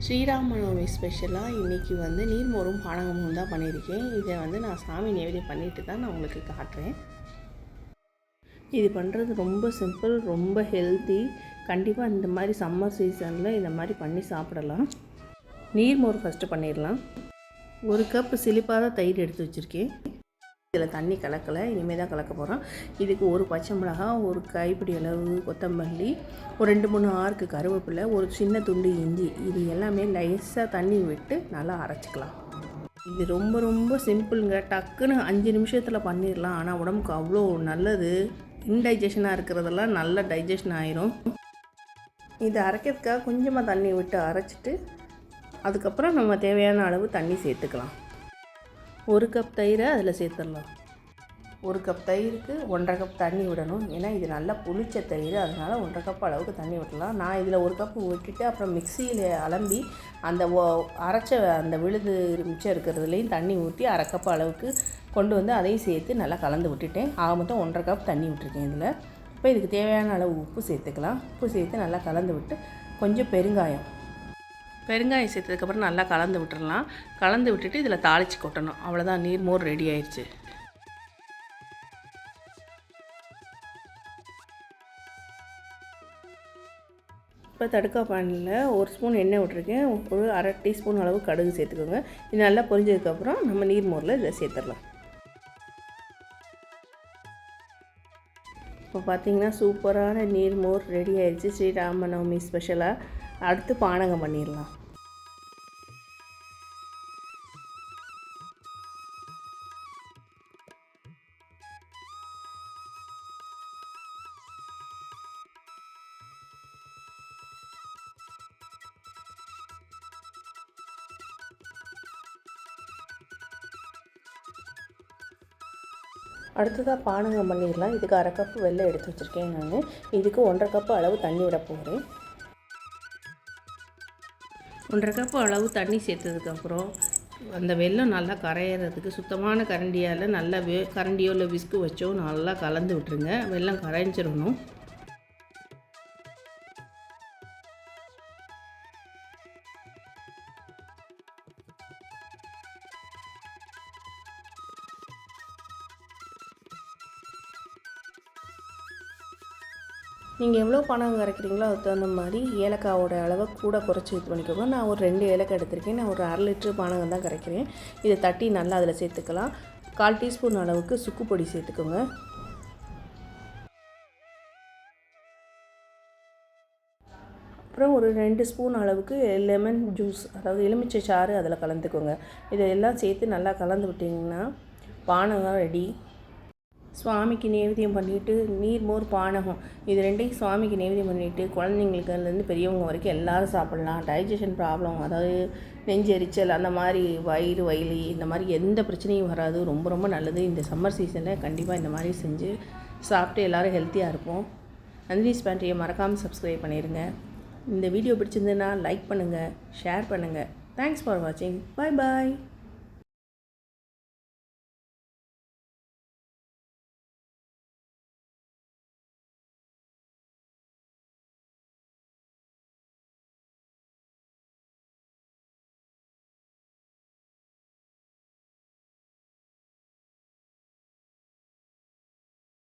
ஸ்ரீராம நவமி ஸ்பெஷலாக இன்றைக்கி நீர்மோரும் பானகமும் தான் பண்ணியிருக்கேன். இதை நான் சாமி நைவேத்தியம் பண்ணிட்டு தான் நான் உங்களுக்கு காட்டுறேன். இது பண்ணுறது ரொம்ப சிம்பிள், ரொம்ப ஹெல்த்தி. கண்டிப்பாக இந்த மாதிரி சம்மர் சீசனில் இந்த மாதிரி பண்ணி சாப்பிடலாம். நீர்மோர் ஃபஸ்ட்டு பண்ணிடலாம். 1 கப் சிலிப்பாத தயிர் எடுத்து வச்சுருக்கேன். இதில் தண்ணி கலக்கலை, இனிமேல் தான் கலக்க போகிறோம். இதுக்கு 1 பச்சை மிளகா, 1 கைப்பிடி அளவு கொத்தமல்லி, ஒரு 2-3 ஆறுக்கு கருவேப்பிலை, ஒரு சின்ன துண்டு இஞ்சி, இது எல்லாமே லைஸாக தண்ணி விட்டு நல்லா அரைச்சிக்கலாம். இது ரொம்ப ரொம்ப சிம்பிளுங்க. டக்குன்னு 5 நிமிஷத்தில் பண்ணிடலாம். ஆனால் உடம்புக்கு அவ்வளோ நல்லது. இன்டைஜஷனாக இருக்கிறதெல்லாம் நல்லா டைஜஷன் ஆயிரும். இது அரைக்கிறதுக்காக கொஞ்சமாக தண்ணி விட்டு அரைச்சிட்டு அதுக்கப்புறம் நம்ம தேவையான அளவு தண்ணி சேர்த்துக்கலாம். 1 கப் தயிரை அதில் சேர்த்துடலாம். 1 கப் தயிருக்கு 1.5 கப் தண்ணி விடணும். ஏன்னா இது நல்லா புளிச்ச தயிர், அதனால் 1.5 கப் அளவுக்கு தண்ணி விடலாம். நான் இதில் 1 கப் விட்டுட்டு அப்புறம் மிக்சியில் அலம்பி அந்த அரைச்ச அந்த விழுது மிச்சம் இருக்கிறதுலையும் தண்ணி ஊற்றி 1/2 கப் அளவுக்கு கொண்டு அதையும் சேர்த்து நல்லா கலந்து விட்டுட்டேன். ஆக மொத்தம் 1.5 கப் தண்ணி விட்டுருக்கேன் இதில். இப்போ இதுக்கு தேவையான அளவு உப்பு சேர்த்துக்கலாம். உப்பு சேர்த்து நல்லா கலந்து விட்டு கொஞ்சம் பெருங்காயம் சேர்த்ததுக்கப்புறம் நல்லா கலந்து விட்டுடலாம். கலந்து விட்டுட்டு இதில் தாளித்து கொட்டணும். அவ்வளோதான், நீர்மோர் ரெடி ஆயிடுச்சு. இப்போ தடுக்கா பானில் 1 ஸ்பூன் எண்ணெய் விட்டுருக்கேன். ஒரு 1/2 டீஸ்பூன் அளவு கடுகு சேர்த்துக்கோங்க. இது நல்லா பொரிஞ்சதுக்கப்புறம் நம்ம நீர்மோரில் இதை சேர்த்துடலாம். இப்போ பார்த்திங்கன்னா சூப்பரான நீர்மோர் ரெடி ஆயிடுச்சு. ஸ்ரீராம நவமி ஸ்பெஷலாக. அடுத்து பானகம் பண்ணிடலாம். அடுத்ததாக பானகம் பண்ணிடலாம். இதுக்கு 1/2 கப்பு வெல்லம் எடுத்து வச்சுருக்கேன் நான். இதுக்கு 1.5 கப்பு அளவு தண்ணி விட போகிறேன். 1.5 கப்பு அளவு தண்ணி சேர்த்ததுக்கப்புறம் அந்த வெல்லம் நல்லா கரையிறதுக்கு சுத்தமான கரண்டியால் நல்லா கரண்டியோ இல்லை விஸ்கு வச்சோ நல்லா கலந்து விட்டுருங்க. வெல்லம் கரைஞ்சிடணும். நீங்கள் எவ்வளோ பானகம் கரைக்கிறீங்களோ அதுக்கு தகுந்த மாதிரி ஏலக்காவோட அளவை கூட குறைச்சி இது பண்ணிக்கோங்க. நான் ஒரு 2 ஏலக்காய் எடுத்திருக்கேன். நான் ஒரு 1/2 லிட்டர் பானகம் தான் கரைக்கிறேன். இதை தட்டி நல்லா அதில் சேர்த்துக்கலாம். 1/4 டீஸ்பூன் அளவுக்கு சுக்கு பொடி சேர்த்துக்கோங்க. அப்புறம் ஒரு 2 ஸ்பூன் அளவுக்கு லெமன் ஜூஸ், அதாவது எலுமிச்சை சாறு அதில் கலந்துக்கோங்க. இதெல்லாம் சேர்த்து நல்லா கலந்து விட்டிங்கன்னா பானகம் ரெடி. சுவாமிக்கு நைவேத்தியம் பண்ணிவிட்டு நீர்மோர் பானகம் இது 2ஐயும் சுவாமிக்கு நைவேத்தியம் பண்ணிவிட்டு குழந்தைங்களுக்குலேருந்து பெரியவங்க வரைக்கும் எல்லோரும் சாப்பிட்லாம். டைஜஷன் ப்ராப்ளம், அதாவது நெஞ்செரிச்சல், அந்த மாதிரி வயிறு இந்த மாதிரி எந்த பிரச்சனையும் வராது. ரொம்ப ரொம்ப நல்லது. இந்த சம்மர் சீசனில் கண்டிப்பாக இந்த மாதிரி செஞ்சு சாப்பிட்டு எல்லோரும் ஹெல்த்தியாக இருப்போம். நந்தினிஸ் பேண்ட்ரியை மறக்காமல் சப்ஸ்கிரைப் பண்ணிடுங்க. இந்த வீடியோ பிடிச்சிருந்ததுன்னா லைக் பண்ணுங்கள், ஷேர் பண்ணுங்கள். தேங்க்ஸ் ஃபார் வாட்சிங். பாய் பாய்.